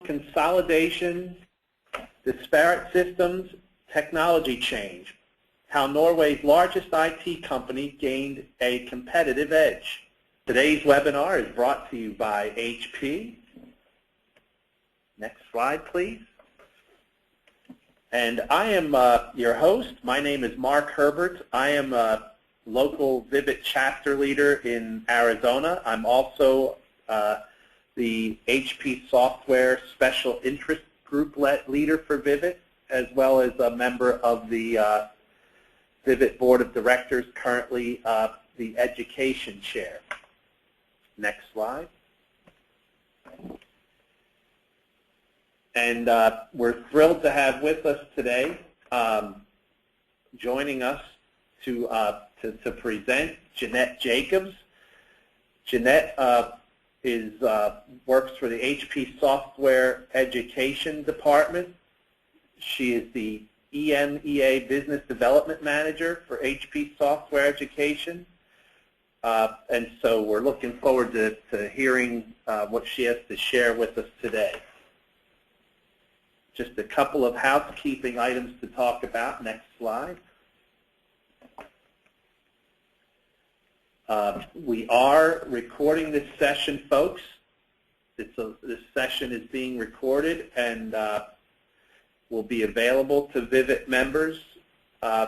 Consolidation, Disparate Systems, Technology Change, how Norway's largest IT company gained a competitive edge. Today's webinar is brought to you by HP. Next slide, please. And I am your host. My name is Mark Herbert. I am a local Vivid chapter leader in Arizona. I'm also the HP Software Special Interest Group leader for Vivid, as well as a member of the Vivid Board of Directors, currently the Education Chair. Next slide. And we're thrilled to have with us today, joining us to present, Jeanette Jacobs. Jeanette works for the HP Software Education Department. She is the EMEA Business Development Manager for HP Software Education. And so we're looking forward to hearing what she has to share with us today. Just a couple of housekeeping items to talk about. Next slide. We are recording this session, folks. This session is being recorded and will be available to Vivid members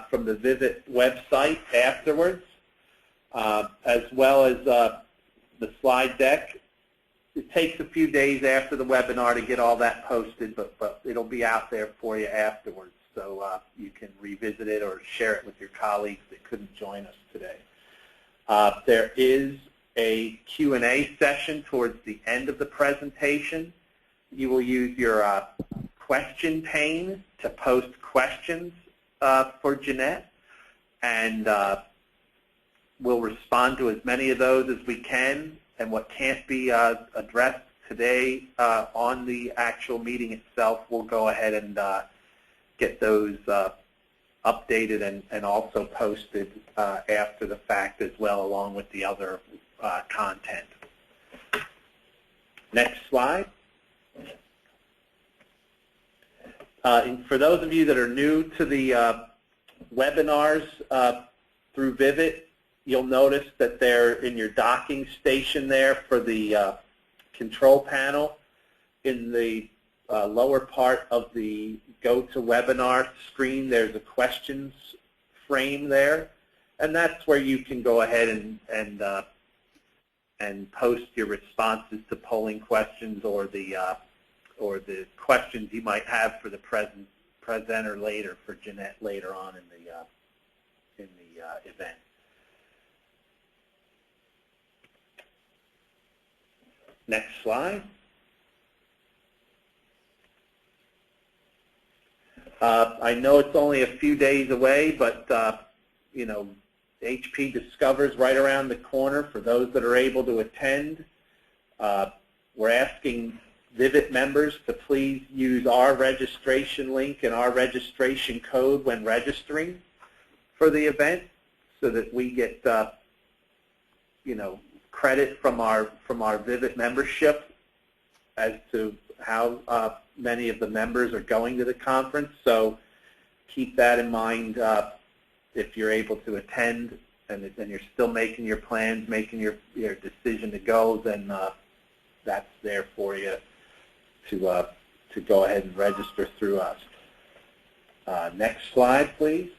from the Vivid website afterwards, as well as the slide deck. It takes a few days after the webinar to get all that posted, but it'll be out there for you afterwards, so you can revisit it or share it with your colleagues that couldn't join us today. There is a Q&A session towards the end of the presentation. You will use your question pane to post questions for Jeanette, and we'll respond to as many of those as we can. And what can't be addressed today on the actual meeting itself, we'll go ahead and get those updated and also posted after the fact as well, along with the other content. Next slide. For those of you that are new to the webinars through Vivid, you'll notice that they're in your docking station there for the control panel. In the lower part of the Go to Webinar screen, there's a questions frame there, and that's where you can go ahead and post your responses to polling questions or the questions you might have for the presenter later, for Jeanette later on in the event. Next slide. I know it's only a few days away, but you know, HP Discover's right around the corner for those that are able to attend. We're asking Vivid members to please use our registration link and our registration code when registering for the event, so that we get you know, credit from our Vivid membership as to how many of the members are going to the conference. So keep that in mind if you're able to attend and you're still making your plans, making your decision to go, then that's there for you to go ahead and register through us. Next slide, please.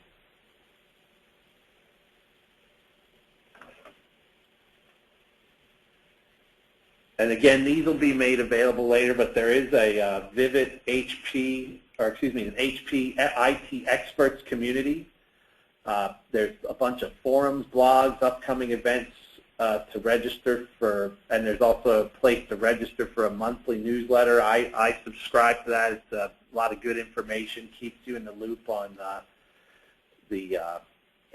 And again, these will be made available later, but there is a Vivid HP, or excuse me, an HP IT experts community. There's a bunch of forums, blogs, upcoming events to register for, and there's also a place to register for a monthly newsletter. I subscribe to that. It's a lot of good information, keeps you in the loop on the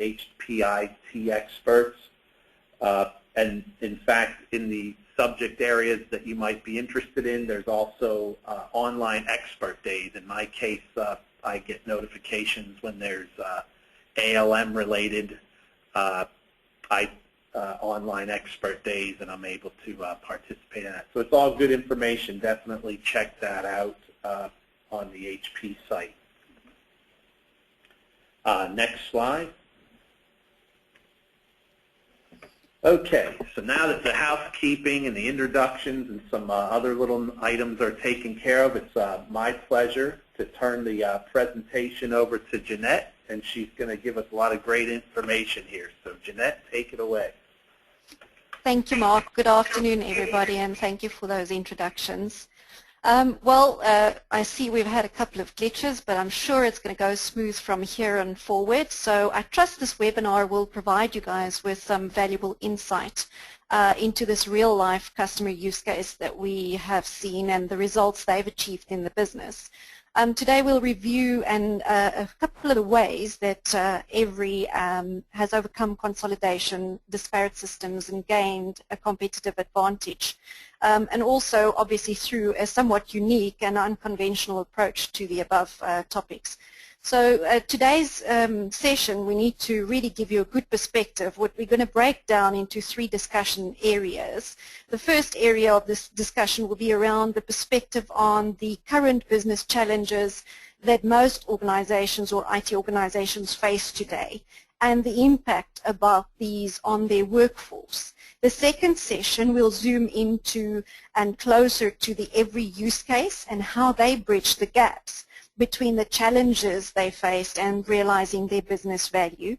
HP IT experts. And in fact, in the subject areas that you might be interested in, there's also online expert days. In my case, I get notifications when there's ALM related online expert days, and I'm able to participate in that. So it's all good information. Definitely check that out on the HP site. Next slide. Okay, so now that the housekeeping and the introductions and some other little items are taken care of, it's my pleasure to turn the presentation over to Jeanette, and she's going to give us a lot of great information here. So Jeanette, take it away. Thank you, Mark. Good afternoon, everybody, and thank you for those introductions. I see we've had a couple of glitches, but I'm sure it's going to go smooth from here on forward. So I trust this webinar will provide you guys with some valuable insight into this real-life customer use case that we have seen and the results they've achieved in the business. Today we'll review a couple of the ways that Every has overcome consolidation, disparate systems, and gained a competitive advantage. And also, obviously, through a somewhat unique and unconventional approach to the above topics. So today's session, we need to really give you a good perspective. What we're going to break down into 3 discussion areas. The first area of this discussion will be around the perspective on the current business challenges that most organizations or IT organizations face today and the impact about these on their workforce. The second session will zoom into and closer to the Every use case and how they bridge the gaps between the challenges they faced and realizing their business value.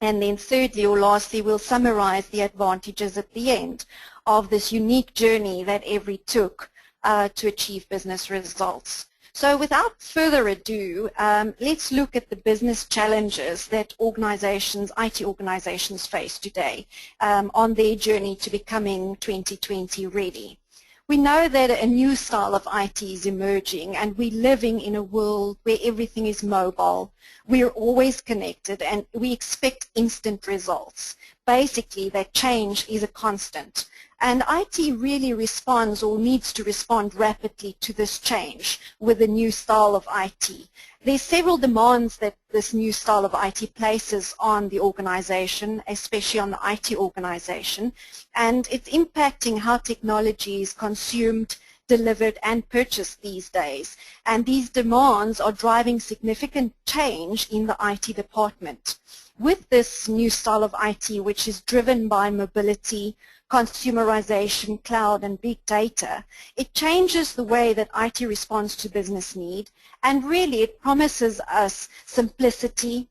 And then thirdly or lastly, we'll summarize the advantages at the end of this unique journey that Every took to achieve business results. So without further ado, let's look at the business challenges that organizations, IT organizations face today on their journey to becoming 2020 ready. We know that a new style of IT is emerging, and we're living in a world where everything is mobile. We're always connected, and we expect instant results. Basically, that change is a constant. And IT really responds or needs to respond rapidly to this change with a new style of IT. There's several demands that this new style of IT places on the organization, especially on the IT organization, and it's impacting how technology is consumed, delivered, and purchased these days. And these demands are driving significant change in the IT department. With this new style of IT, which is driven by mobility, consumerization, cloud, and big data, it changes the way that IT responds to business need, and really it promises us simplicity,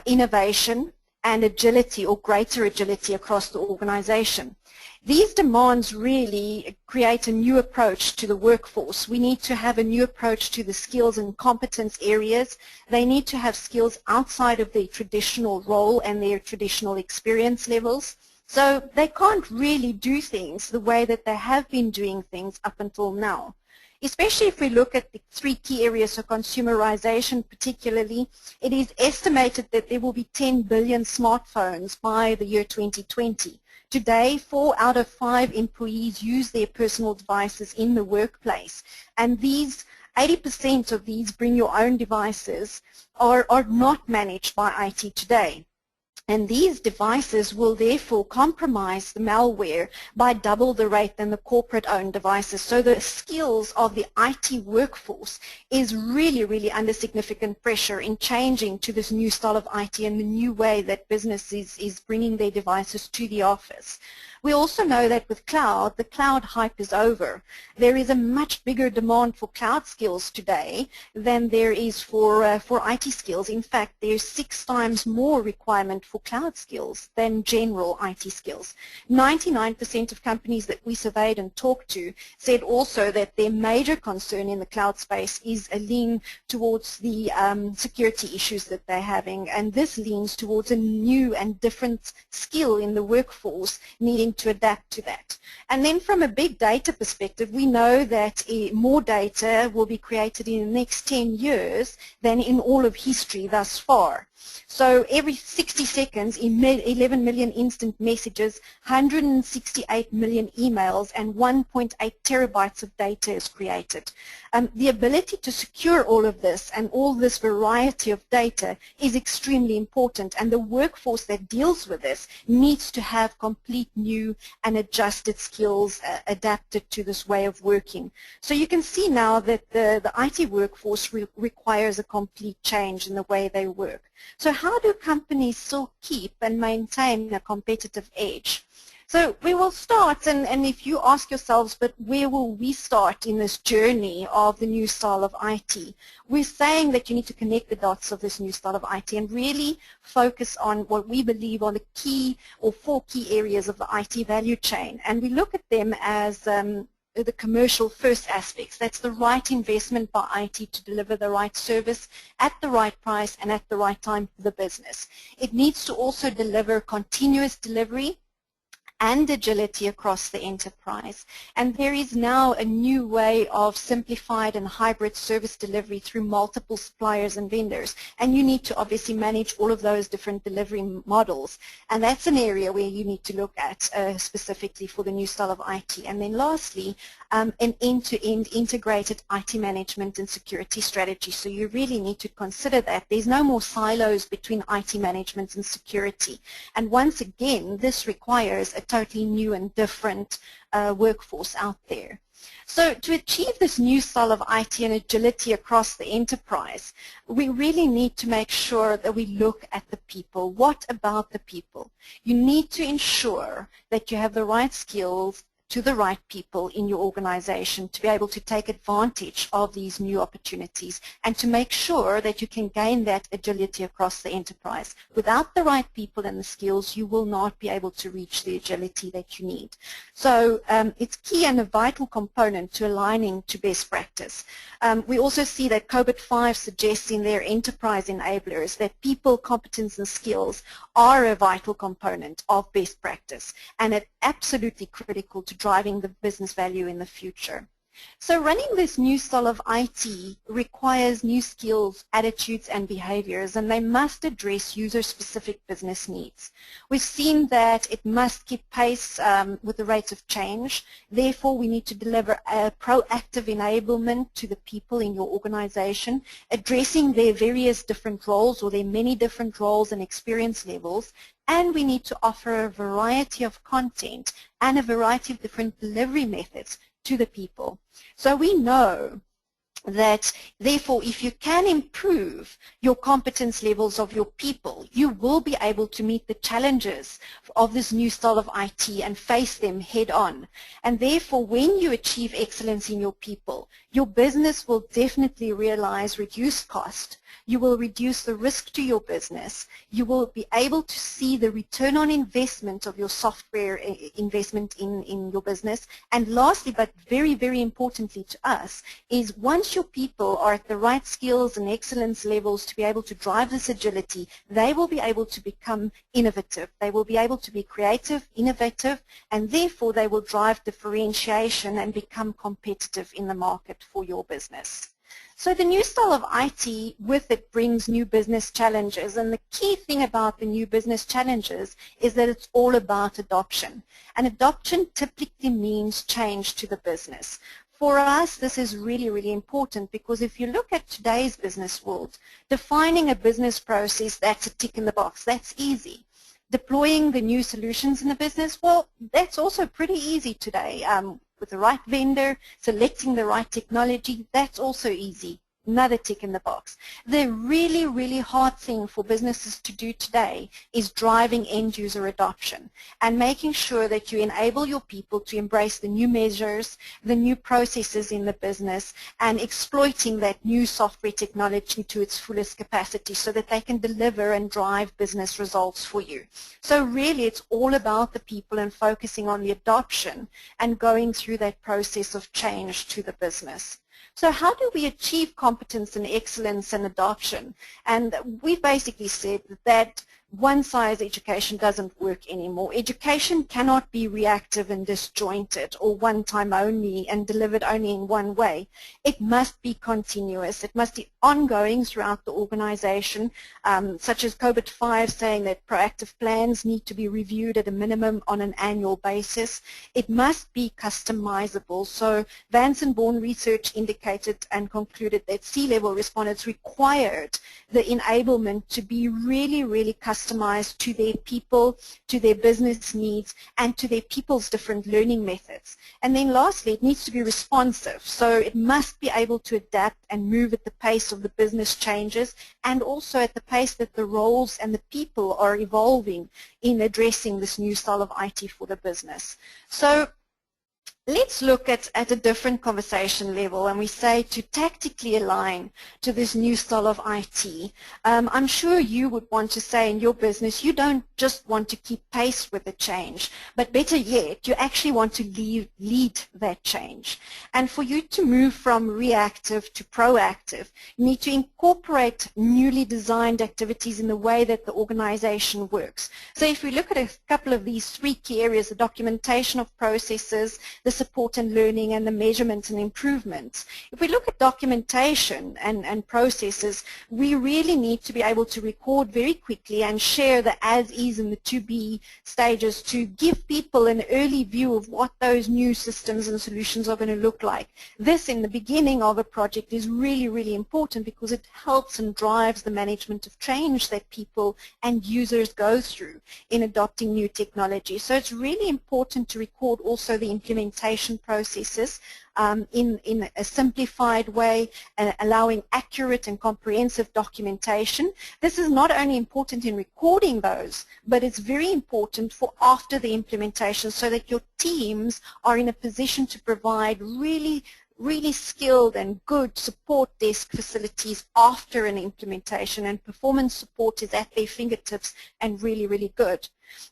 innovation, and agility or greater agility across the organization. These demands really create a new approach to the workforce. We need to have a new approach to the skills and competence areas. They need to have skills outside of their traditional role and their traditional experience levels. So they can't really do things the way that they have been doing things up until now. Especially if we look at the 3 key areas, so consumerization particularly, it is estimated that there will be 10 billion smartphones by the year 2020. Today, 4 out of 5 employees use their personal devices in the workplace, and these 80% of these bring your own devices are not managed by IT today. And these devices will therefore compromise the malware by double the rate than the corporate-owned devices. So the skills of the IT workforce is really, really under significant pressure in changing to this new style of IT and the new way that business is bringing their devices to the office. We also know that with cloud, the cloud hype is over. There is a much bigger demand for cloud skills today than there is for IT skills. In fact, there's 6 times more requirement for cloud skills than general IT skills. 99% of companies that we surveyed and talked to said also that their major concern in the cloud space is a lean towards the security issues that they're having, and this leans towards a new and different skill in the workforce needing to adapt to that. And then from a big data perspective, we know that more data will be created in the next 10 years than in all of history thus far. So every 60 seconds seconds, 11 million instant messages, 168 million emails, and 1.8 terabytes of data is created. The ability to secure all of this and all this variety of data is extremely important, and the workforce that deals with this needs to have complete new and adjusted skills adapted to this way of working. So you can see now that the IT workforce requires a complete change in the way they work. So how do companies still keep and maintain a competitive edge? So we will start, and if you ask yourselves, but where will we start in this journey of the new style of IT? We're saying that you need to connect the dots of this new style of IT and really focus on what we believe are the key or 4 key areas of the IT value chain. And we look at them as the commercial first aspects. That's the right investment by IT to deliver the right service at the right price and at the right time for the business. It needs to also deliver continuous delivery and agility across the enterprise. And there is now a new way of simplified and hybrid service delivery through multiple suppliers and vendors. And you need to obviously manage all of those different delivery models. And that's an area where you need to look at specifically for the new style of IT. And then lastly, an end-to-end integrated IT management and security strategy. So you really need to consider that. There's no more silos between IT management and security. And once again, this requires a totally new and different workforce out there. So to achieve this new style of IT and agility across the enterprise, we really need to make sure that we look at the people. What about the people? You need to ensure that you have the right skills to the right people in your organization to be able to take advantage of these new opportunities and to make sure that you can gain that agility across the enterprise. Without the right people and the skills, you will not be able to reach the agility that you need. So it's key and a vital component to aligning to best practice. We also see that COVID-5 suggests in their enterprise enablers that people, competence, and skills are a vital component of best practice, and it's absolutely critical to driving the business value in the future. So running this new style of IT requires new skills, attitudes, and behaviors, and they must address user-specific business needs. We've seen that it must keep pace with the rates of change. Therefore, we need to deliver a proactive enablement to the people in your organization, addressing their various different roles or their many different roles and experience levels. And we need to offer a variety of content and a variety of different delivery methods to the people. So we know that, therefore, if you can improve your competence levels of your people, you will be able to meet the challenges of this new style of IT and face them head on. And therefore, when you achieve excellence in your people, your business will definitely realize reduced cost. You will reduce the risk to your business. You will be able to see the return on investment of your software investment in your business. And lastly, but very, very importantly to us, is once your people are at the right skills and excellence levels to be able to drive this agility, they will be able to become innovative. They will be able to be creative, innovative, and therefore they will drive differentiation and become competitive in the market for your business. So the new style of IT with it brings new business challenges, and the key thing about the new business challenges is that it's all about adoption. And adoption typically means change to the business. For us, this is really, really important because if you look at today's business world, defining a business process, that's a tick in the box, that's easy. Deploying the new solutions in the business, well, that's also pretty easy today. With the right vendor, selecting the right technology, that's also easy. Another tick in the box. The really, really hard thing for businesses to do today is driving end-user adoption and making sure that you enable your people to embrace the new measures, the new processes in the business, and exploiting that new software technology to its fullest capacity so that they can deliver and drive business results for you. So really, it's all about the people and focusing on the adoption and going through that process of change to the business. So how do we achieve competence and excellence and adoption? And we've basically said that one-size education doesn't work anymore. Education cannot be reactive and disjointed or one-time only and delivered only in one way. It must be continuous. It must be ongoing throughout the organization, such as COVID-5 saying that proactive plans need to be reviewed at a minimum on an annual basis. It must be customizable. So Vance and Bourne research indicated and concluded that C-level respondents required the enablement to be really, really customized to their people, to their business needs, and to their people's different learning methods. And then lastly, it needs to be responsive. So it must be able to adapt and move at the pace of the business changes and also at the pace that the roles and the people are evolving in addressing this new style of IT for the business. So let's look at a different conversation level, and we say to tactically align to this new style of IT. I'm sure you would want to say in your business, you don't just want to keep pace with the change, but better yet, you actually want to lead that change. And for you to move from reactive to proactive, you need to incorporate newly designed activities in the way that the organization works. So if we look at a couple of these three key areas, the documentation of processes, the support and learning, and the measurement and improvements. If we look at documentation and processes, we really need to be able to record very quickly and share the as-is and the to-be stages to give people an early view of what those new systems and solutions are going to look like. This, in the beginning of a project, is really, really important because it helps and drives the management of change that people and users go through in adopting new technology. So it's really important to record also the implementation processes in a simplified way, allowing accurate and comprehensive documentation. This is not only important in recording those, but it's very important for after the implementation so that your teams are in a position to provide really skilled and good support desk facilities after an implementation, and performance support is at their fingertips and really, really good.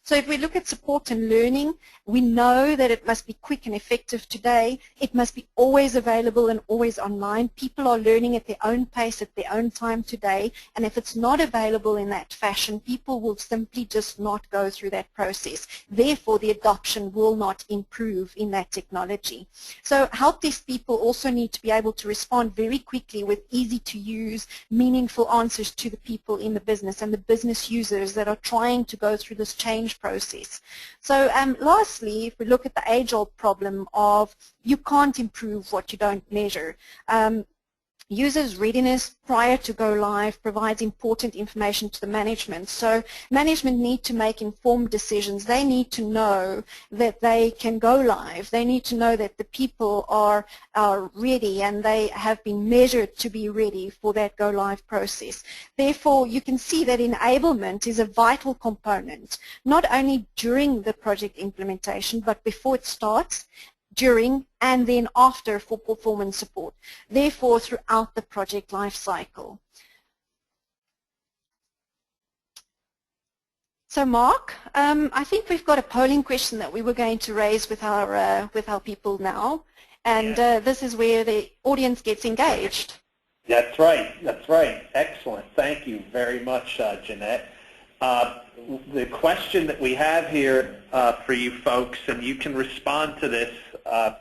So if we look at support and learning, we know that it must be quick and effective today. It must be always available and always online. People are learning at their own pace, at their own time today, and if it's not available in that fashion, people will simply just not go through that process. Therefore, the adoption will not improve in that technology. So help desk people also need to be able to respond very quickly with easy-to-use, meaningful answers to the people in the business and the business users that are trying to go through this change process. So lastly, if we look at the age-old problem of you can't improve what you don't measure. Users' readiness prior to go live provides important information to the management. So management need to make informed decisions. They need to know that they can go live. They need to know that the people are ready and they have been measured to be ready for that go live process. Therefore, you can see that enablement is a vital component, not only during the project implementation, but before it starts, during, and then after for performance support, therefore throughout the project life cycle. So Mark, I think we've got a polling question that we were going to raise with our people now, and this is where the audience gets engaged. That's right, that's right. Excellent. Thank you very much, Jeanette. The question that we have here for you folks, and you can respond to this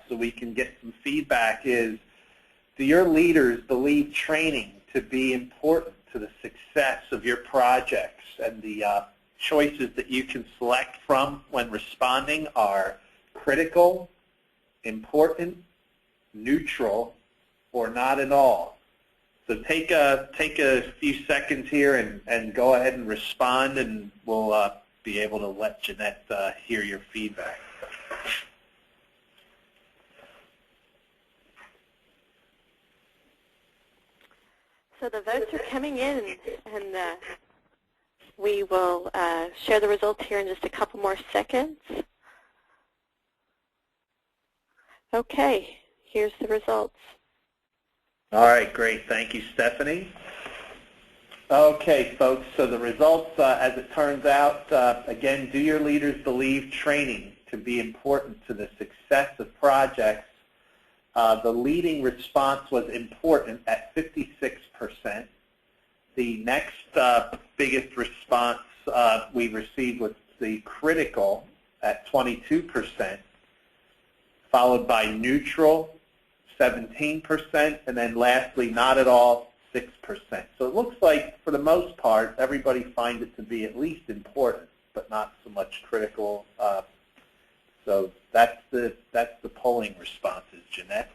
so we can get some feedback, is do your leaders believe training to be important to the success of your projects? And the choices that you can select from when responding are critical, important, neutral, or not at all. So take a few seconds here and go ahead and respond, and we'll be able to let Jeanette hear your feedback. So the votes are coming in, and we will share the results here in just a couple more seconds. Okay, here's the results. All right, great. Thank you, Stephanie. Okay, folks, so the results, as it turns out, again, do your leaders believe training to be important to the success of projects? The leading response was important at 56%. The next biggest response we received was the critical at 22%, followed by neutral, 17%, and then lastly, not at all, 6%. So it looks like, for the most part, everybody finds it to be at least important, but not so much critical. So that's the polling responses, Jeanette.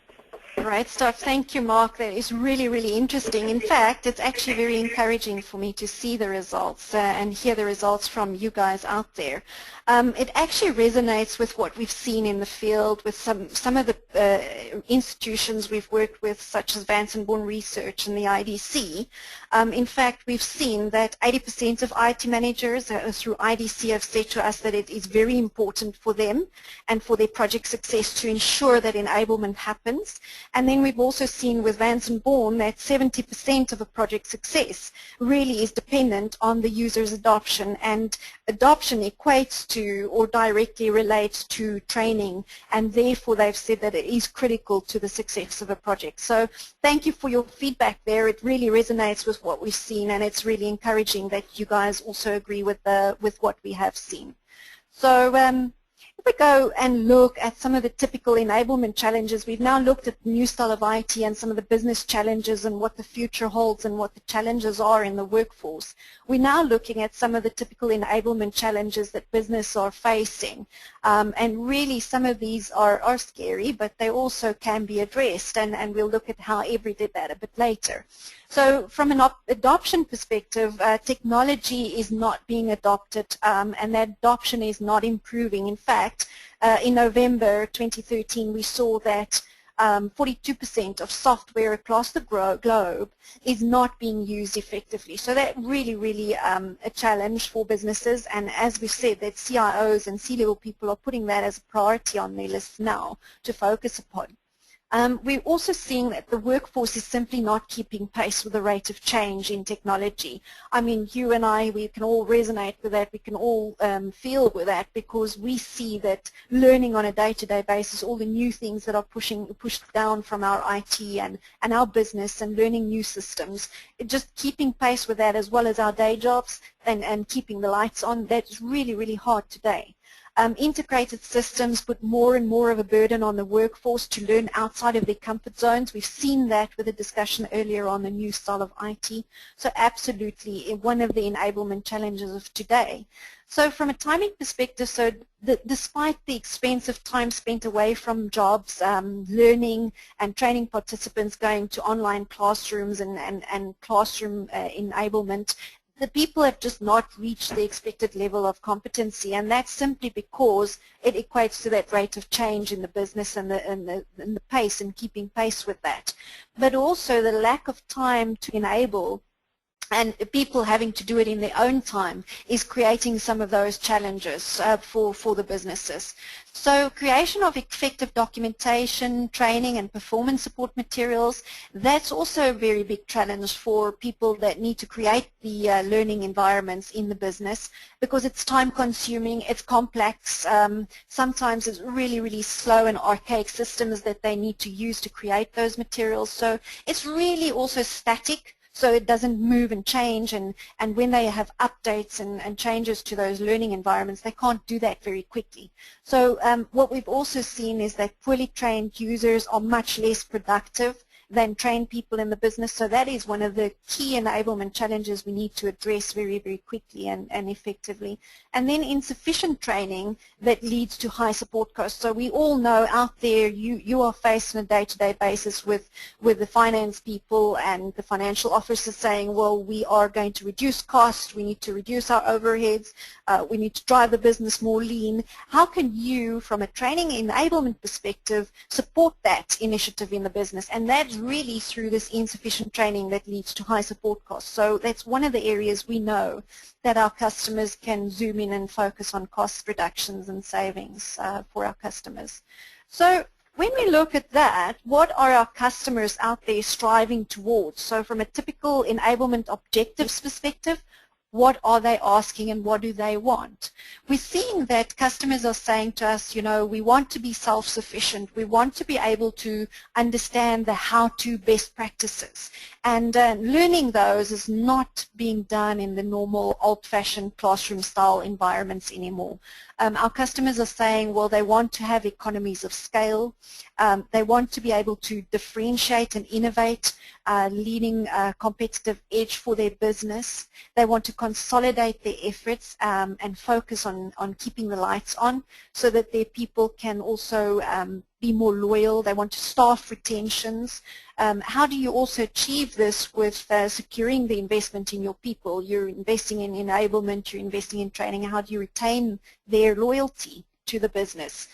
Great stuff. Thank you, Mark. That is really, really interesting. In fact, it's actually very encouraging for me to see the results and hear the results from you guys out there. It actually resonates with what we've seen in the field with some of the institutions we've worked with, such as Vance & Bourne Research and the IDC. In fact, we've seen that 80% of IT managers through IDC have said to us that it is very important for them and for their project success to ensure that enablement happens. And then we've also seen with Vance & Bourne that 70% of a project success really is dependent on the user's adoption, and adoption equates to or directly relates to training, and therefore they've said that it is critical to the success of a project. So thank you for your feedback there. It really resonates with what we've seen, and it's really encouraging that you guys also agree with what we have seen. So if we go and look at some of the typical enablement challenges, we've now looked at the new style of IT and some of the business challenges and what the future holds and what the challenges are in the workforce. We're now looking at some of the typical enablement challenges that business are facing. And really some of these are scary, but they also can be addressed, and we'll look at how Every did that a bit later. So from an adoption perspective, technology is not being adopted, and that adoption is not improving. In fact, in November 2013, we saw that 42% of software across the globe is not being used effectively. So that really a challenge for businesses, and as we've said, that CIOs and C-level people are putting that as a priority on their list now to focus upon. We're also seeing that the workforce is simply not keeping pace with the rate of change in technology. I mean, you and I, we can all resonate with that, we can all feel with that, because we see that learning on a day-to-day basis, all the new things that are pushed down from our IT and our business, and learning new systems, just keeping pace with that as well as our day jobs and keeping the lights on, that's really hard today. Integrated systems put more and more of a burden on the workforce to learn outside of their comfort zones. We've seen that with the discussion earlier on the new style of IT. So absolutely one of the enablement challenges of today. So from a timing perspective, so despite the expensive time spent away from jobs, learning and training participants going to online classrooms and classroom enablement, the people have just not reached the expected level of competency, and that's simply because it equates to that rate of change in the business and the pace and keeping pace with that. But also the lack of time to enable and people having to do it in their own time is creating some of those challenges for the businesses. So creation of effective documentation, training and performance support materials, that's also a very big challenge for people that need to create the learning environments in the business, because it's time consuming, it's complex, sometimes it's really slow and archaic systems that they need to use to create those materials. So it's really also static, so it doesn't move and change, and when they have updates and changes to those learning environments, they can't do that very quickly. So what we've also seen is that poorly trained users are much less productive than trained people in the business. So that is one of the key enablement challenges we need to address very quickly and effectively. And then insufficient training that leads to high support costs. So we all know out there you are faced on a day-to-day basis with the finance people and the financial officers saying, well, we are going to reduce costs, we need to reduce our overheads, we need to drive the business more lean. How can you, from a training enablement perspective, support that initiative in the business? And that's really through this insufficient training that leads to high support costs. So that's one of the areas we know that our customers can zoom in and focus on cost reductions and savings for our customers. So when we look at that, what are our customers out there striving towards? So from a typical enablement objectives perspective, what are they asking and what do they want. We're seeing that customers are saying to us, you know, we want to be self-sufficient. We want to be able to understand the how-to best practices. And learning those is not being done in the normal old-fashioned classroom-style environments anymore. Our customers are saying, well, they want to have economies of scale. They want to be able to differentiate and innovate, leading a competitive edge for their business. They want to consolidate their efforts and focus on keeping the lights on so that their people can also be more loyal. They want to staff retentions. How do you also achieve this with securing the investment in your people? You're investing in enablement, you're investing in training. How do you retain their loyalty to the business?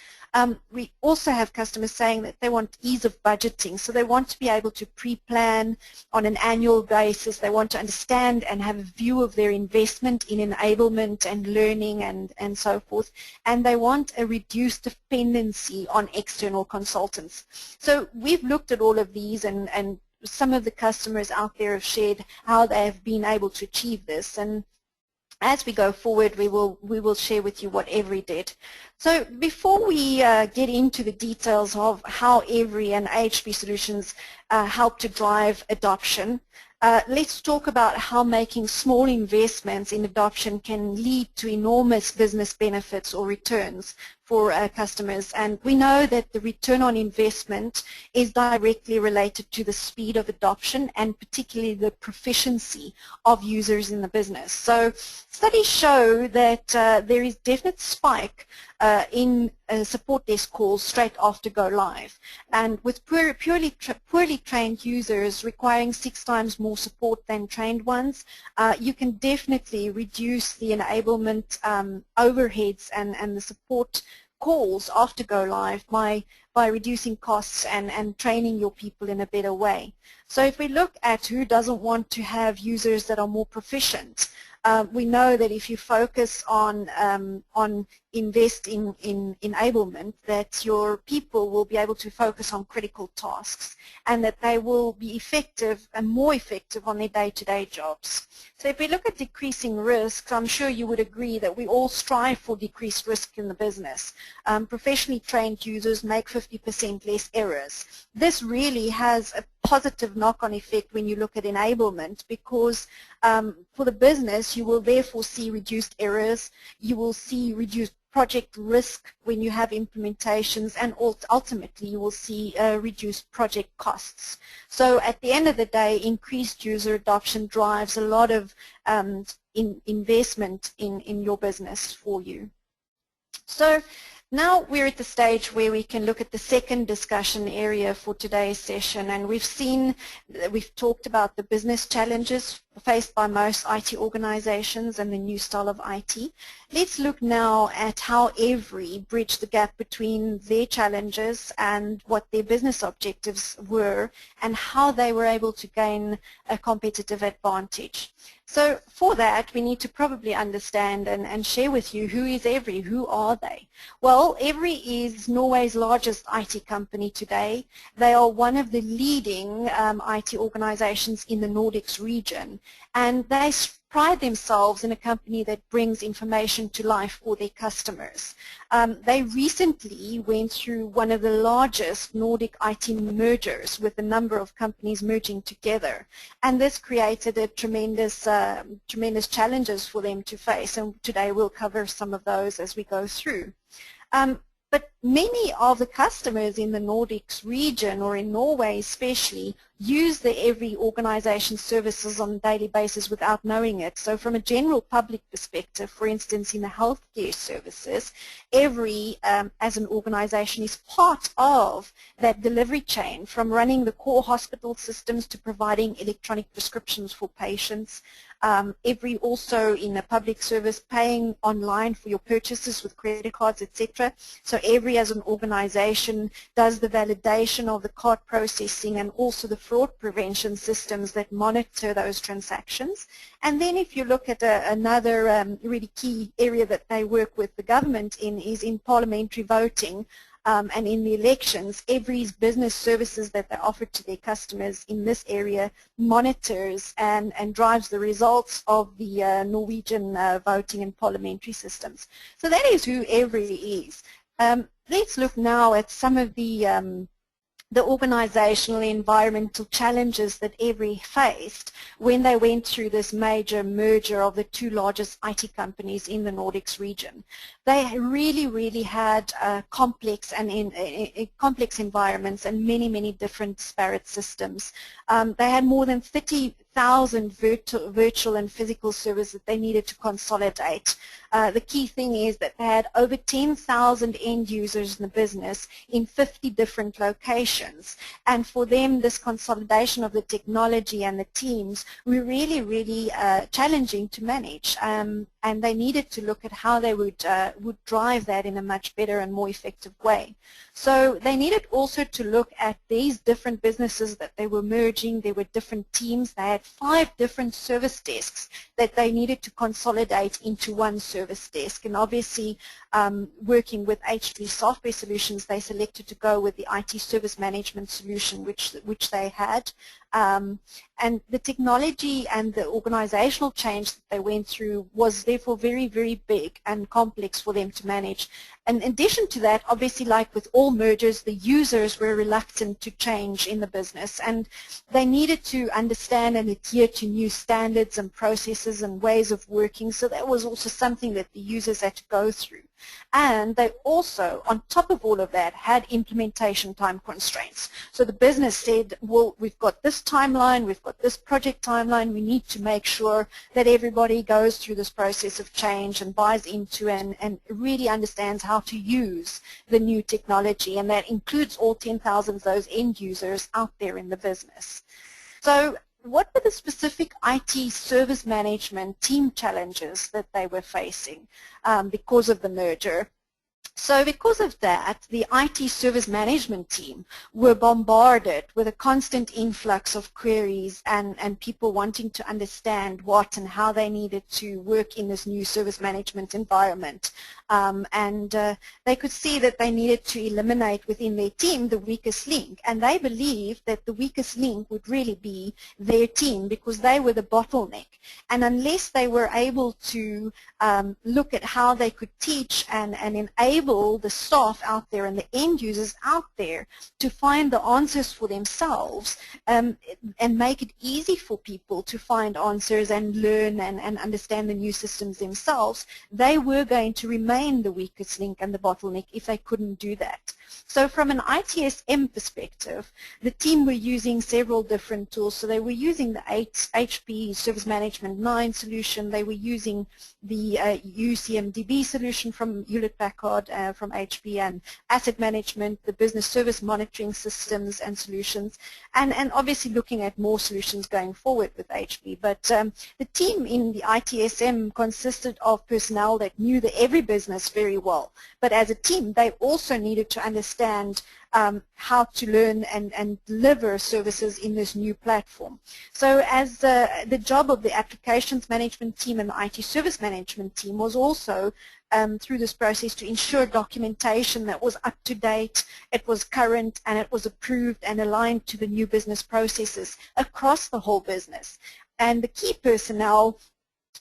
We also have customers saying that they want ease of budgeting, so they want to be able to pre-plan on an annual basis. They want to understand and have a view of their investment in enablement and learning and so forth, and they want a reduced dependency on external consultants. So we've looked at all of these, and some of the customers out there have shared how they have been able to achieve this, and as we go forward, we will share with you what Every did. So before we get into the details of how Every and AHP solutions help to drive adoption, let's talk about how making small investments in adoption can lead to enormous business benefits or returns for customers. And we know that the return on investment is directly related to the speed of adoption and particularly the proficiency of users in the business. So studies show that there is definite spike in support desk calls straight after go live. And with poorly trained users requiring 6 times more support than trained ones, you can definitely reduce the enablement overheads and the support calls after go live by reducing costs and training your people in a better way. So if we look at who doesn't want to have users that are more proficient, we know that if you focus on invest in enablement, that your people will be able to focus on critical tasks and that they will be effective and more effective on their day-to-day jobs. So if we look at decreasing risks, I'm sure you would agree that we all strive for decreased risk in the business. Professionally trained users make 50% less errors. This really has a positive knock-on effect when you look at enablement, because for the business you will therefore see reduced errors, you will see reduced project risk when you have implementations, and ultimately you will see reduced project costs. So at the end of the day, increased user adoption drives a lot of investment in your business for you. So now we're at the stage where we can look at the second discussion area for today's session, and we've talked about the business challenges faced by most IT organizations and the new style of IT. Let's look now at how Every bridged the gap between their challenges and what their business objectives were and how they were able to gain a competitive advantage. So for that, we need to probably understand and share with you who is Every, who are they? Well, Every is Norway's largest IT company today. They are one of the leading IT organizations in the Nordics region, and they pride themselves in a company that brings information to life for their customers. They recently went through one of the largest Nordic IT mergers with a number of companies merging together, and this created a tremendous challenges for them to face, and today we'll cover some of those as we go through. But many of the customers in the Nordics region, or in Norway especially, use the Every organization services on a daily basis without knowing it. So from a general public perspective, for instance, in the healthcare services, Every as an organization is part of that delivery chain, from running the core hospital systems to providing electronic prescriptions for patients. Every also in a public service, paying online for your purchases with credit cards, etc. So Every as an organization does the validation of the card processing and also the fraud prevention systems that monitor those transactions. And then if you look at another really key area that they work with the government in is in parliamentary voting. and in the elections, every business services that they offer to their customers in this area monitors and drives the results of the Norwegian voting and parliamentary systems. So that is who EVRI is. Let's look now at some of the organizational environmental challenges that EVRI faced when they went through this major merger of the two largest IT companies in the Nordics region. They really had complex environments and many different disparate systems. They had more than 30,000 virtual and physical servers that they needed to consolidate. The key thing is that they had over 10,000 end users in the business in 50 different locations. And for them, this consolidation of the technology and the teams were really challenging to manage. And they needed to look at how they would drive that in a much better and more effective way. So they needed also to look at these different businesses that they were merging. There were different teams. They had 5 different service desks that they needed to consolidate into one service desk. And obviously, working with HP Software Solutions, they selected to go with the IT service management solution, which they had. And the technology and the organizational change that they went through was therefore very big and complex for them to manage. And in addition to that, obviously, like with all mergers, the users were reluctant to change in the business, and they needed to understand and adhere to new standards and processes and ways of working. So that was also something that the users had to go through. And they also, on top of all of that, had implementation time constraints. So the business said, well, we've got this timeline, we've got this project timeline, we need to make sure that everybody goes through this process of change and buys into and really understands how to use the new technology, and that includes all 10,000 of those end users out there in the business. So what were the specific IT service management team challenges that they were facing because of the merger? So because of that, the IT service management team were bombarded with a constant influx of queries and people wanting to understand what and how they needed to work in this new service management environment. They could see that they needed to eliminate within their team the weakest link, and they believed that the weakest link would really be their team because they were the bottleneck. And unless they were able to look at how they could teach and enable the staff out there and the end users out there to find the answers for themselves and make it easy for people to find answers and learn and understand the new systems themselves, they were going to remain the weakest link and the bottleneck if they couldn't do that. So from an ITSM perspective, the team were using several different tools. So they were using the HP Service Management 9 solution. They were using the UCMDB solution from Hewlett-Packard from HP, and asset management, the business service monitoring systems and solutions, and obviously looking at more solutions going forward with HP. But the team in the ITSM consisted of personnel that knew every business very well. But as a team, they also needed to understand how to learn and deliver services in this new platform. So as the job of the applications management team and the IT service management team was also through this process to ensure documentation that was up to date, it was current, and it was approved and aligned to the new business processes across the whole business. And the key personnel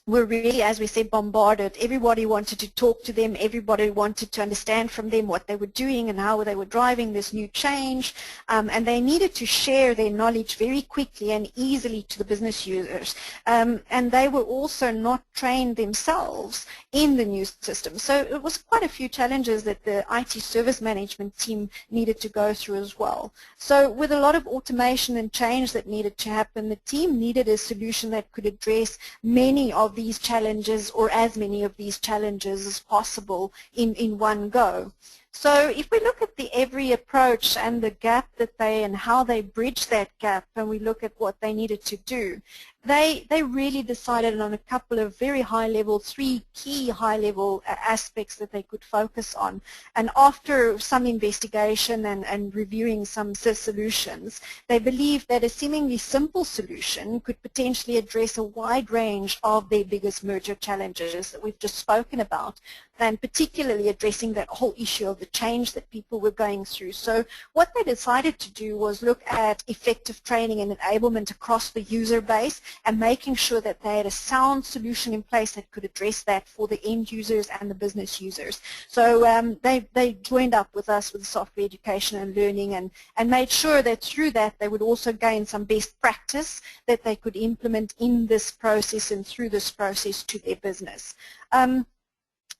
were really, as we said, bombarded. Everybody wanted to talk to them. Everybody wanted to understand from them what they were doing and how they were driving this new change. And they needed to share their knowledge very quickly and easily to the business users. And they were also not trained themselves in the new system. So it was quite a few challenges that the IT service management team needed to go through as well. So with a lot of automation and change that needed to happen, the team needed a solution that could address many of these challenges, or as many of these challenges as possible in one go. So if we look at the EVRI approach and the gap that and how they bridge that gap, and we look at what they needed to do, they really decided on a couple of very high-level, 3 key high-level aspects that they could focus on. And after some investigation and reviewing some solutions, they believed that a seemingly simple solution could potentially address a wide range of their biggest merger challenges that we've just spoken about. and particularly addressing that whole issue of the change that people were going through. So what they decided to do was look at effective training and enablement across the user base and making sure that they had a sound solution in place that could address that for the end users and the business users. So they joined up with us with software education and learning and made sure that through that they would also gain some best practice that they could implement in this process and through this process to their business.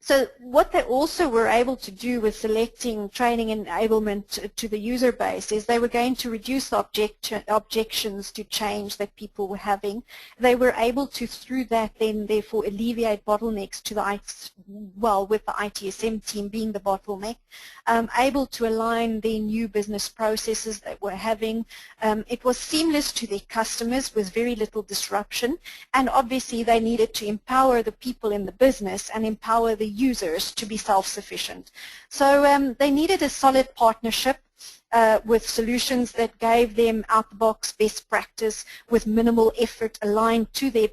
So what they also were able to do with selecting training and enablement to the user base is they were going to reduce the objections to change that people were having. They were able to, through that, then therefore alleviate bottlenecks to the with the ITSM team being the bottleneck, able to align their new business processes that we're having. It was seamless to their customers with very little disruption, and obviously they needed to empower the people in the business and empower the users to be self-sufficient. So they needed a solid partnership with solutions that gave them out-the-box best practice with minimal effort aligned to their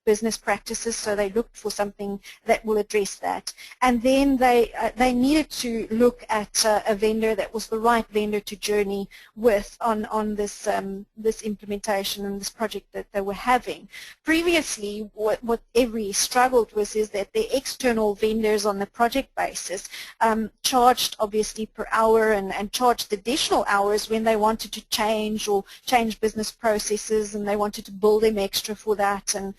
business practices, so they looked for something that will address that. And then they needed to look at a vendor that was the right vendor to journey with on this this implementation and this project that they were having. Previously, what Every struggled with is that the external vendors on the project basis charged obviously per hour and charged additional hours when they wanted to change business processes, and they wanted to bill them extra for that, and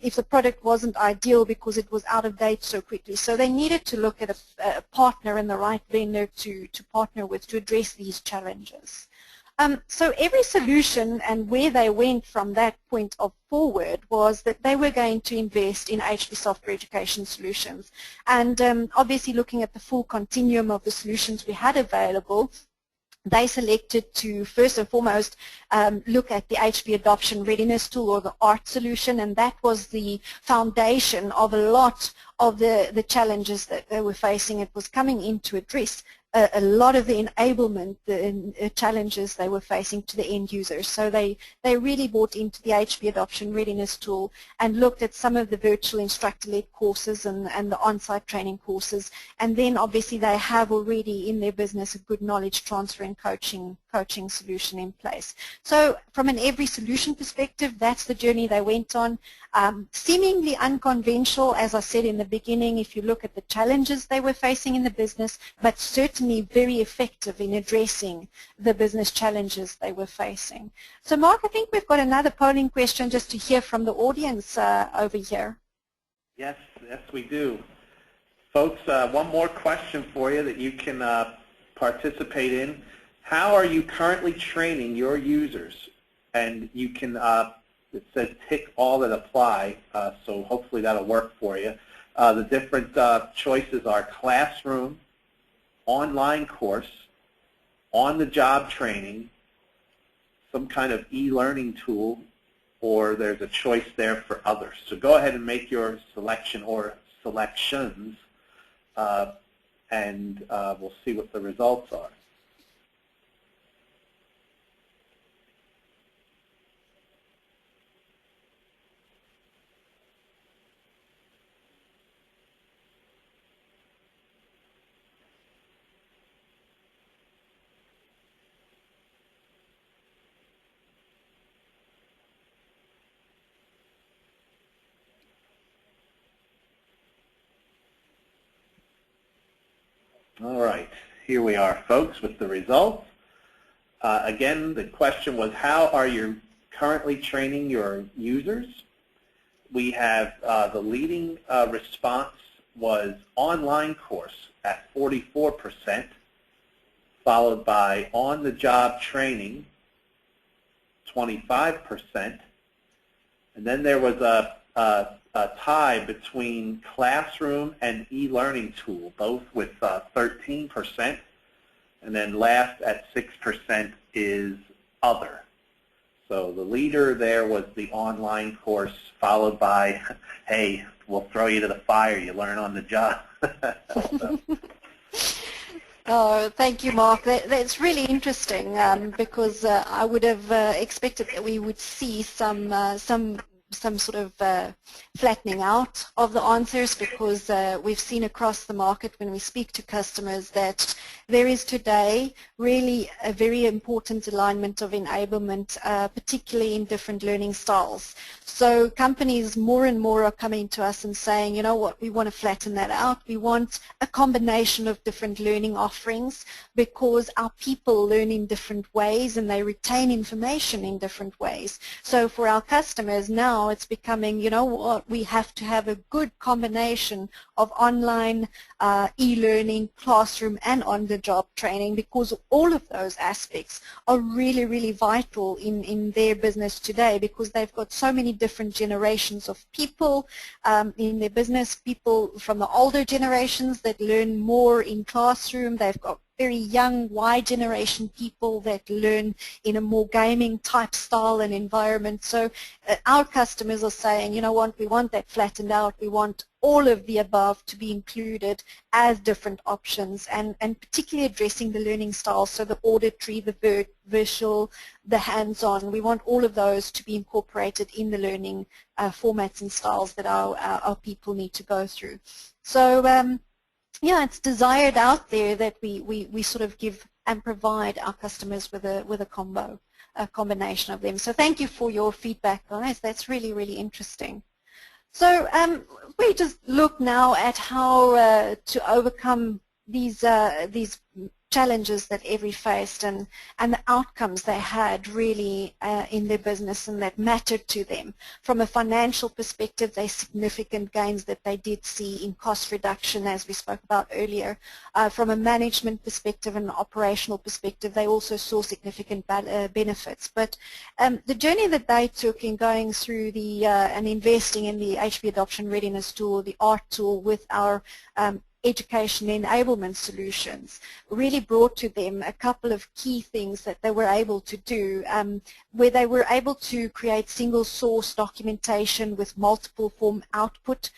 if the product wasn't ideal because it was out of date so quickly. So they needed to look at a partner and the right vendor to partner with to address these challenges. So every solution and where they went from that point of forward was that they were going to invest in HP software education solutions. And obviously looking at the full continuum of the solutions we had available, they selected to first and foremost look at the HP Adoption Readiness Tool, or the ART solution, and that was the foundation of a lot of the challenges that they were facing. It was coming in to address a lot of the enablement challenges they were facing to the end users. So they really bought into the HP Adoption Readiness Tool and looked at some of the virtual instructor-led courses and the on-site training courses. And then obviously they have already in their business a good knowledge transfer and coaching solution in place. So from an Every solution perspective, that's the journey they went on. Seemingly unconventional, as I said in the beginning, if you look at the challenges they were facing in the business, but certainly very effective in addressing the business challenges they were facing. So Mark, I think we've got another polling question just to hear from the audience over here. Yes, we do. Folks, one more question for you that you can participate in. How are you currently training your users? And you can, it says tick all that apply, so hopefully that'll work for you. The different choices are classroom, online course, on-the-job training, some kind of e-learning tool, or there's a choice there for others. So go ahead and make your selection or selections, and we'll see what the results are. All right, here we are, folks, with the results. Again, the question was, how are you currently training your users? We have the leading response was online course at 44%, followed by on-the-job training, 25%, and then there was a tie between classroom and e-learning tool, both with 13%, and then last at 6% is other. So the leader there was the online course, followed by, hey, we'll throw you to the fire, you learn on the job. Oh, thank you, Mark. That's really interesting because I would have expected that we would see some some sort of flattening out of the answers, because we've seen across the market when we speak to customers that there is today really a very important alignment of enablement, particularly in different learning styles. So companies more and more are coming to us and saying, you know what, we want to flatten that out. We want a combination of different learning offerings, because our people learn in different ways and they retain information in different ways. So for our customers now, it's becoming, you know what, we have to have a good combination of online e-learning, classroom and on-the-job training, because all of those aspects are really, really vital in their business today, because they've got so many different generations of people in their business, people from the older generations that learn more in classroom. They've got very young Y generation people that learn in a more gaming type style and environment. So our customers are saying, you know what, we want that flattened out. We want all of the above to be included as different options, and particularly addressing the learning styles, so the auditory, the visual, the hands-on. We want all of those to be incorporated in the learning formats and styles that our people need to go through. So yeah, it's desired out there that we sort of give and provide our customers with a combination of them. So thank you for your feedback, guys. That's really, really interesting. So we just look now at how to overcome these challenges that Every faced, and the outcomes they had really in their business and that mattered to them. From a financial perspective, there's significant gains that they did see in cost reduction, as we spoke about earlier. From a management perspective and an operational perspective, they also saw significant benefits. But the journey that they took in going through the and investing in the HP Adoption Readiness tool, the ART tool, with our education enablement solutions, really brought to them a couple of key things that they were able to do, where they were able to create single source documentation with multiple form output,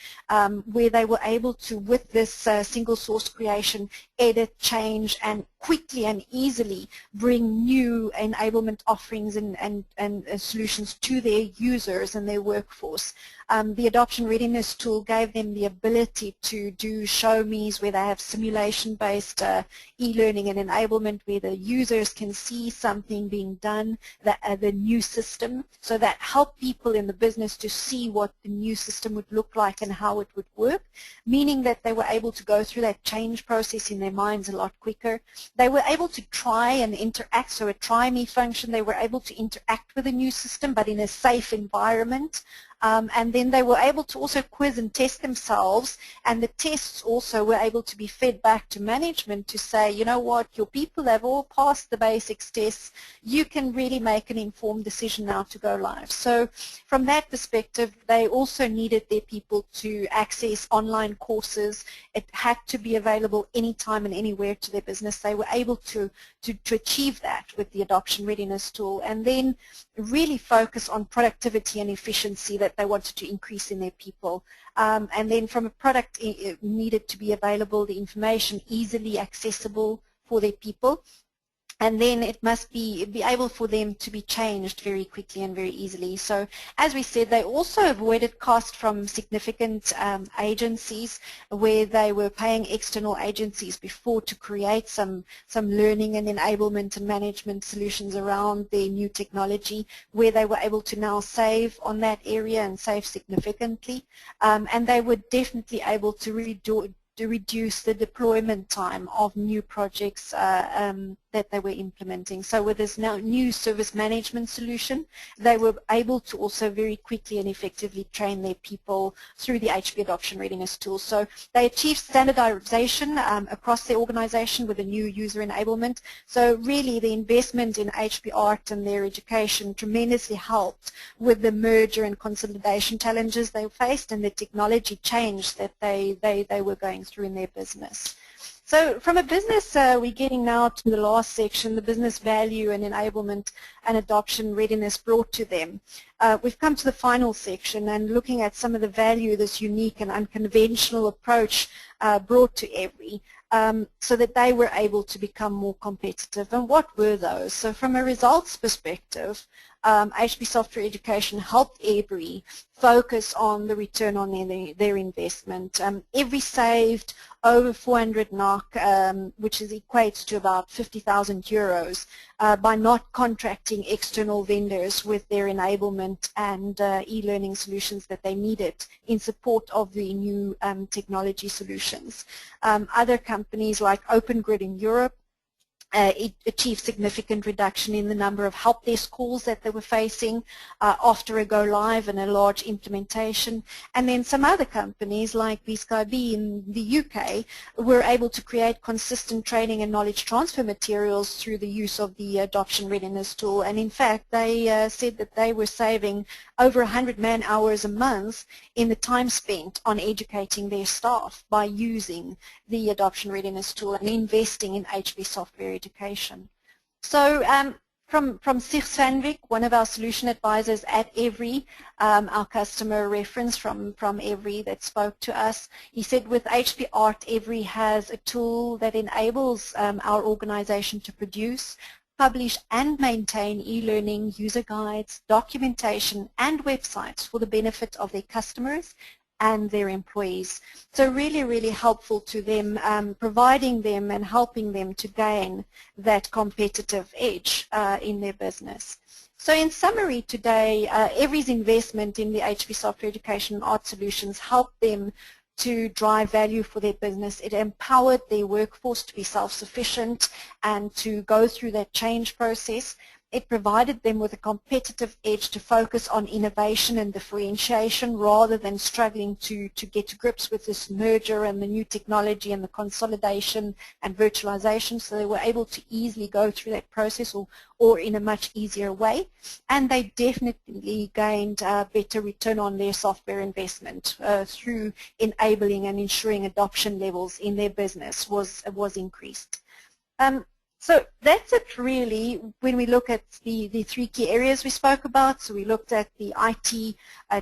where they were able to, with this single source creation, edit, change, and quickly and easily bring new enablement offerings and solutions to their users and their workforce. The Adoption Readiness tool gave them the ability to do show me's, where they have simulation-based e-learning and enablement, where the users can see something being done, the new system. So that helped people in the business to see what the new system would look like and how it would work, meaning that they were able to go through that change process in their minds a lot quicker. They were able to try and interact, so a try me function, they were able to interact with the new system but in a safe environment. And then they were able to also quiz and test themselves, and the tests also were able to be fed back to management to say, you know what, your people have all passed the basics tests, you can really make an informed decision now to go live. So from that perspective, they also needed their people to access online courses. It had to be available anytime and anywhere to their business. They were able to achieve that with the Adoption Readiness tool, and then really focus on productivity and efficiency that they wanted to increase in their people. And then from a product, it needed to be available, the information easily accessible for their people. And then it must be able for them to be changed very quickly and very easily. So as we said, they also avoided cost from significant agencies, where they were paying external agencies before to create some learning and enablement and management solutions around their new technology, where they were able to now save on that area and save significantly. And they were definitely able to reduce the deployment time of new projects that they were implementing. So with this now new service management solution, they were able to also very quickly and effectively train their people through the HP Adoption Readiness tool. So they achieved standardization across their organization with a new user enablement. So really the investment in HP ART and their education tremendously helped with the merger and consolidation challenges they faced and the technology change that they were going through in their business. So from a business, we're getting now to the last section, the business value and enablement and adoption readiness brought to them. We've come to the final section and looking at some of the value this unique and unconventional approach brought to Every. so that they were able to become more competitive. And what were those? So from a results perspective, HP Software Education helped Every focus on the return on their investment. Every saved over 400 NOK, which is equates to about 50,000 euros, by not contracting external vendors with their enablement and e-learning solutions that they needed in support of the new technology solutions. Other companies like OpenGrid in Europe it achieved significant reduction in the number of help desk calls that they were facing after a go live and a large implementation. And then some other companies like BSkyB in the UK were able to create consistent training and knowledge transfer materials through the use of the adoption readiness tool. And in fact, they said that they were saving over 100 man hours a month in the time spent on educating their staff by using the adoption readiness tool and investing in HP software education. So from Sig Sandvik, one of our solution advisors at Every, our customer reference from Every that spoke to us, he said with HP Art, Every has a tool that enables our organization to produce, publish and maintain e-learning user guides, documentation and websites for the benefit of their customers and their employees. So really, really helpful to them, providing them and helping them to gain that competitive edge in their business. So in summary today, Every's investment in the HP Software Education and Art Solutions helped them to drive value for their business. It empowered their workforce to be self-sufficient and to go through that change process. It provided them with a competitive edge to focus on innovation and differentiation rather than struggling to get to grips with this merger and the new technology and the consolidation and virtualization. So they were able to easily go through that process or in a much easier way. And they definitely gained a better return on their software investment through enabling and ensuring adoption levels in their business was increased. So that's it really when we look at the three key areas we spoke about. So we looked at the IT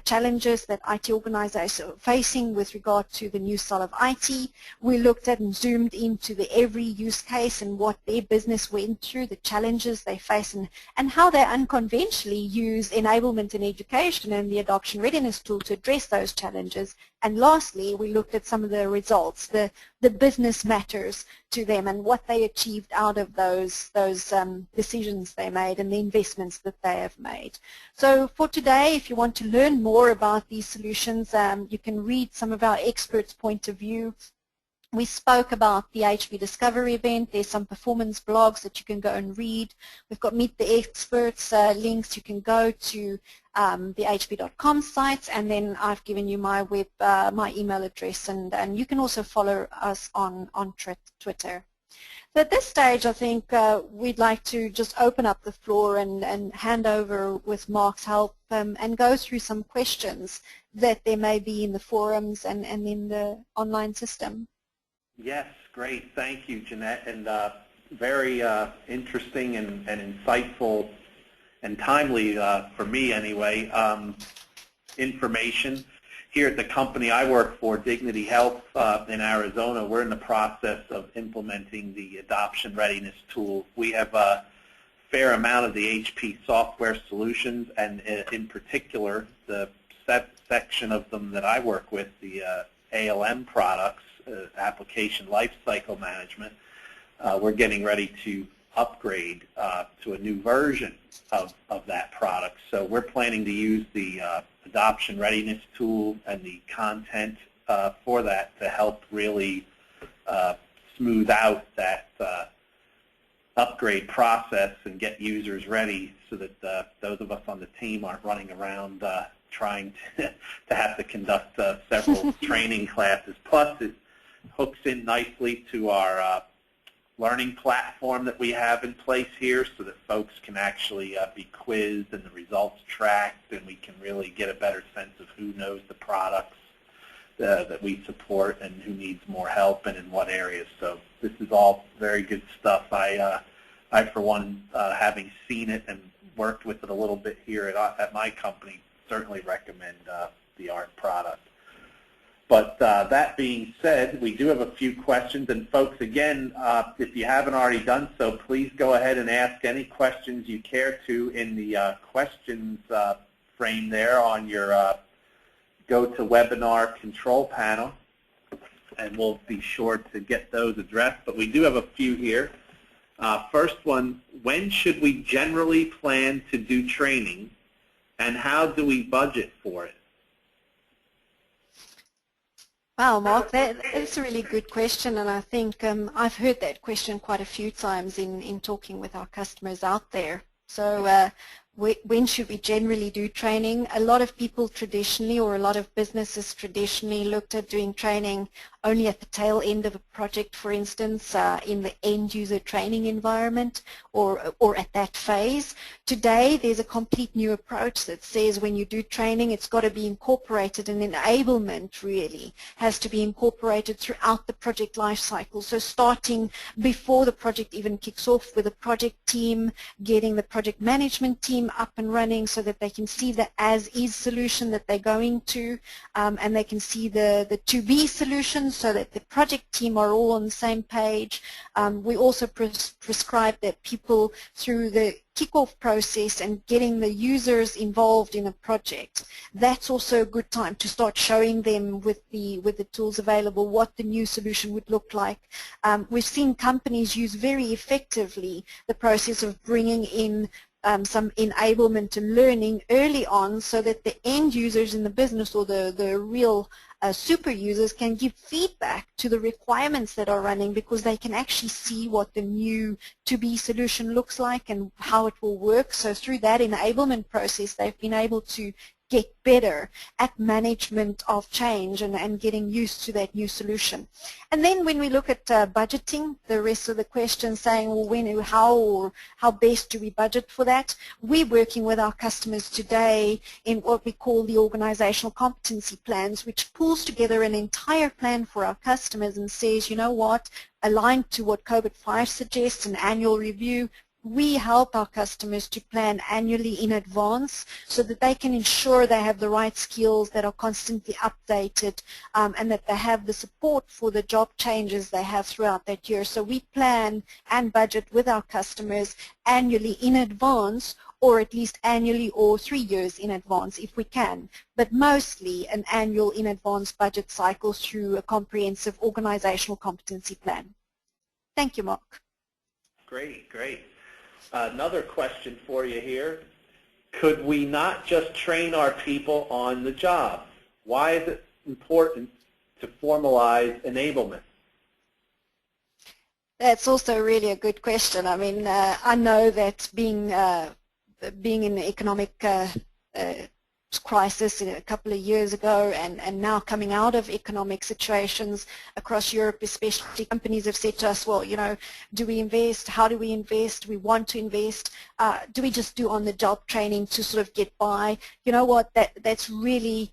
challenges that IT organizations are facing with regard to the new style of IT. We looked at and zoomed into the Every use case and what their business went through, the challenges they face, and how they unconventionally use enablement in education and the adoption readiness tool to address those challenges. And lastly, we looked at some of the results, the business matters to them and what they achieved out of those decisions they made and the investments that they have made. So for today, if you want to learn more about these solutions, you can read some of our experts' point of view. We spoke about the HP Discover event. There's some performance blogs that you can go and read. We've got Meet the Experts links. You can go to the hp.com sites, and then I've given you my my email address, and you can also follow us on Twitter. So at this stage, I think we'd like to just open up the floor and hand over with Mark's help and go through some questions that there may be in the forums and in the online system. Yes, great. Thank you, Jeanette, and very interesting and insightful and timely, for me anyway, information. Here at the company I work for, Dignity Health in Arizona, we're in the process of implementing the adoption readiness tool. We have a fair amount of the HP software solutions, and in particular, the section of them that I work with, the ALM products, application lifecycle management. We're getting ready to upgrade to a new version of that product. So we're planning to use the adoption readiness tool and the content for that to help really smooth out that upgrade process and get users ready so that those of us on the team aren't running around trying to have to conduct several training classes. Plus, it hooks in nicely to our learning platform that we have in place here so that folks can actually be quizzed and the results tracked, and we can really get a better sense of who knows the products that we support and who needs more help and in what areas. So this is all very good stuff. I for one, having seen it and worked with it a little bit here at my company, certainly recommend the ART product. But that being said, we do have a few questions. And folks, again, if you haven't already done so, please go ahead and ask any questions you care to in the questions frame there on your GoToWebinar control panel. And we'll be sure to get those addressed. But we do have a few here. First one, when should we generally plan to do training, and how do we budget for it? Wow, Mark, that's a really good question, and I think I've heard that question quite a few times in talking with our customers out there. So when should we generally do training? A lot of people traditionally, or a lot of businesses traditionally, looked at doing training only at the tail end of a project, for instance, in the end user training environment or at that phase. Today, there's a complete new approach that says when you do training, it's got to be incorporated, and enablement really has to be incorporated throughout the project life cycle. So starting before the project even kicks off with the project team, getting the project management team up and running so that they can see the as-is solution that they're going to, and they can see the to-be solution so that the project team are all on the same page. We also prescribe that people, through the kickoff process and getting the users involved in a project, that's also a good time to start showing them with the tools available what the new solution would look like. We've seen companies use very effectively the process of bringing in some enablement and learning early on so that the end users in the business, or the real super users, can give feedback to the requirements that are running, because they can actually see what the new to-be solution looks like and how it will work. So through that enablement process, they've been able to get better at management of change and getting used to that new solution. And then when we look at budgeting, the rest of the question saying, well, when, how best do we budget for that? We're working with our customers today in what we call the organizational competency plans, which pulls together an entire plan for our customers and says, you know what, aligned to what COVID-5 suggests, an annual review, we help our customers to plan annually in advance so that they can ensure they have the right skills that are constantly updated, and that they have the support for the job changes they have throughout that year. So we plan and budget with our customers annually in advance, or at least annually or 3 years in advance if we can, but mostly an annual in advance budget cycle through a comprehensive organizational competency plan. Thank you, Mark. Great, great. Another question for you here. Could we not just train our people on the job? Why is it important to formalize enablement? That's also really a good question. I mean, I know that being in the economic crisis a couple of years ago, and now coming out of economic situations across Europe, especially, companies have said to us, well, you know, do we invest? How do we invest? We want to invest. Do we just do on-the-job training to sort of get by? You know what, that's really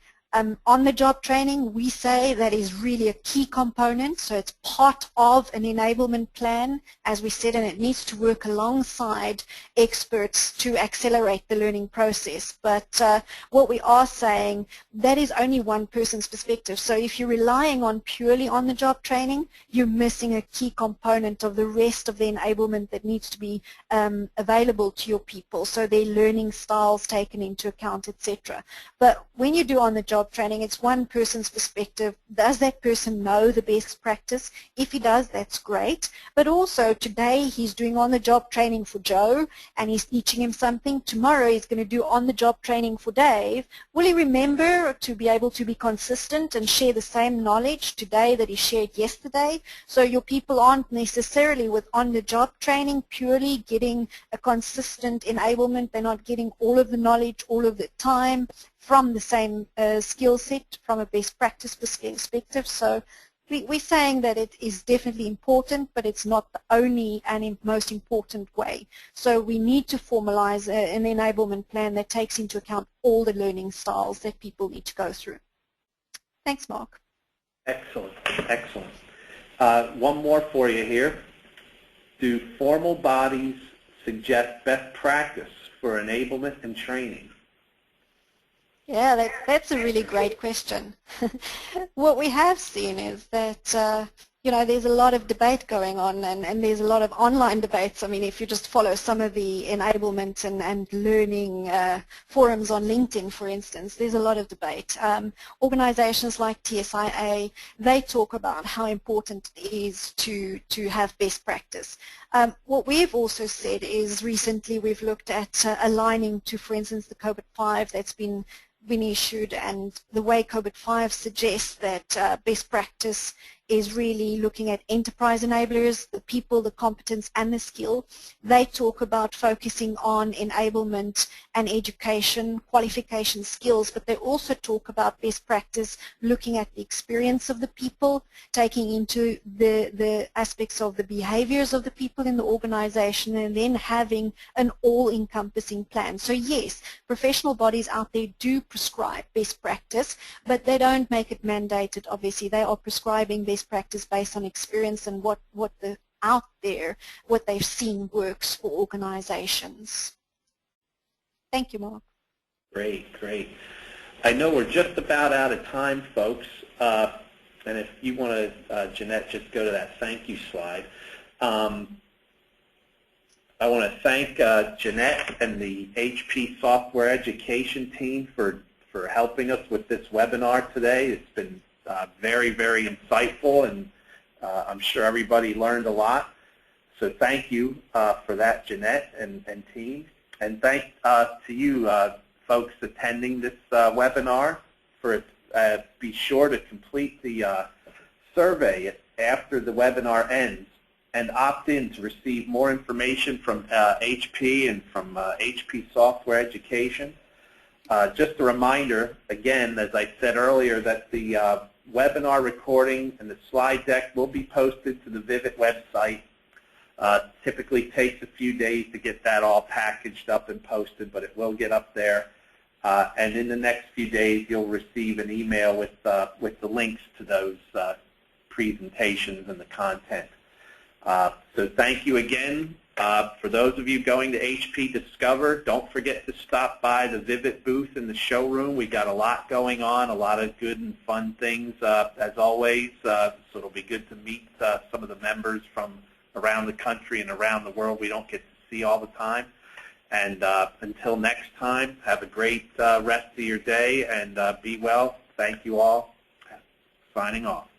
on-the-job training, we say that is really a key component, so it's part of an enablement plan, as we said, and it needs to work alongside experts to accelerate the learning process. But what we are saying, that is only one person's perspective. So if you're relying on purely on-the-job training, you're missing a key component of the rest of the enablement that needs to be available to your people, so their learning styles taken into account, etc. But when you do on-the-job training, it's one person's perspective. Does that person know the best practice? If he does, that's great. But also today he's doing on-the-job training for Joe and he's teaching him something. Tomorrow he's going to do on-the-job training for Dave. Will he remember to be able to be consistent and share the same knowledge today that he shared yesterday? So your people aren't necessarily with on-the-job training purely getting a consistent enablement. They're not getting all of the knowledge all of the time from the same skill set from a best practice perspective. So we're saying that it is definitely important, but it's not the only and most important way. So we need to formalize an enablement plan that takes into account all the learning styles that people need to go through. Thanks, Mark. Excellent, excellent. One more for you here. Do formal bodies suggest best practice for enablement and training? Yeah, that's a really great question. What we have seen is that, you know, there's a lot of debate going on, and there's a lot of online debates. I mean, if you just follow some of the enablement and learning forums on LinkedIn, for instance, there's a lot of debate. Organizations like TSIA, they talk about how important it is to have best practice. What we've also said is recently we've looked at aligning to, for instance, the COVID-5 that's been issued, and the way COVID-5 suggests that best practice is really looking at enterprise enablers, the people, the competence, and the skill. They talk about focusing on enablement and education, qualification, skills, but they also talk about best practice looking at the experience of the people, taking into the aspects of the behaviors of the people in the organization, and then having an all-encompassing plan. So yes, professional bodies out there do prescribe best practice, but they don't make it mandated, obviously. They are prescribing best practice based on experience and what out there, what they've seen works for organizations. Thank you, Mark. Great, great. I know we're just about out of time, folks, and if you want to, Jeanette, just go to that thank you slide. I want to thank Jeanette and the HP Software Education team for helping us with this webinar today. It's been very, very insightful, and I'm sure everybody learned a lot. So thank you for that, Jeanette and team. And thanks to you folks attending this webinar. Be sure to complete the survey after the webinar ends and opt in to receive more information from HP and from HP Software Education. Just a reminder, again, as I said earlier, that the webinar recording and the slide deck will be posted to the Vivid website. Typically takes a few days to get that all packaged up and posted, but it will get up there. And in the next few days, you'll receive an email with the links to those presentations and the content. So thank you again. For those of you going to HP Discover, don't forget to stop by the Vivid booth in the showroom. We got a lot going on, a lot of good and fun things as always. So it'll be good to meet some of the members from around the country and around the world we don't get to see all the time. And until next time, have a great rest of your day and be well. Thank you all. Signing off.